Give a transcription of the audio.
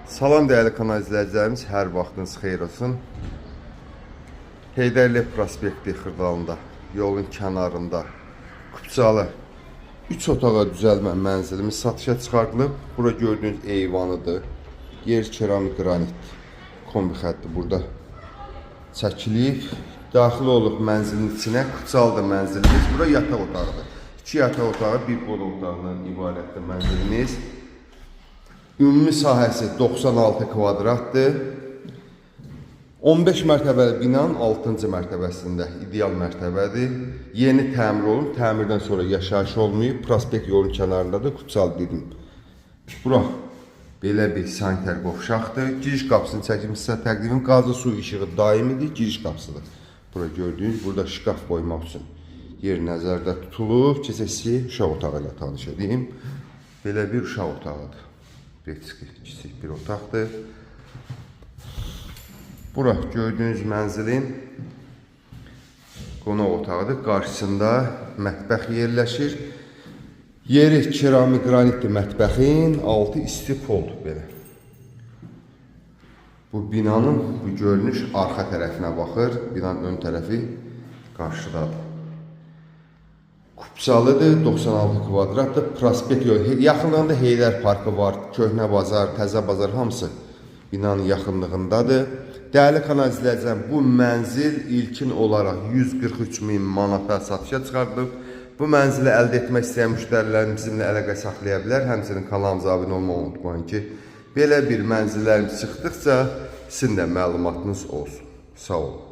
Salam dəyərli kanal izləyicilərimiz, hər vaxtınız xeyir olsun. Heydərli prospekti Xırdalında, yolun kənarında, Kupçalı 3 otağa düzəlmə mənzilimiz satışa çıxarılıb. Bura gördüyünüz eyvanıdır. Yer keramik qranit kombi xətti burada çəkilib. Daxil olub mənzilin içinə. Kupçalıdır mənzilimiz. Bura yataq otağıdır. 2 yataq otağı, bir qol otağından ibarətdir mənzilimiz. Ümumi sahəsi 96 kvadratdır. 15 mərtəbəli binanın 6-cı mərtəbəsində ideal mərtəbədir. Yeni təmir olunub, təmirdən sonra yaşayış olmayıb. Prospekt yolun kənarındadır, Kupçalı dedim. Bura belə bir sanitar qovşaqdır. Giriş qapısını çəkim sizə təqdimin. Qazı su işığı daimidir, giriş qapısıdır. Bura gördüyünüz, burada şkaf qoymaq üçün yer nəzərdə tutulub. Keçək sizi uşaq otağı ilə tanış edeyim. Belə bir uşaq otağıdır. Kiçik bir otaqdır. Bura gördüyünüz mənzilin qonaq otağıdır. Qarşısında mətbəx yerləşir. Yeri keramik qranitli mətbəxin, altı isti poldur belə. Bu binanın bu görünüş arxa tərəfinə baxır. Binanın ön tərəfi qarşıdadır. Kupçalıdır, 96 kvadratdır, prospekt yolu. Yaxınlığında Heydər Parkı var, Köhnə Bazar, Təzə Bazar hamısı binanın yaxınlığındadır. Dəyərli kanal izləyicilər, bu mənzil ilkin olaraq 143.000 manata satışa çıxarılıb. Bu mənzili əldə etmək istəyən müştərilər bizimlə əlaqə saxlaya bilər. Həmçinin kanalımıza abunə olmağı unutmayın ki, belə bir mənzillərimiz çıxdıqca sizin də məlumatınız olsun. Sağ olun.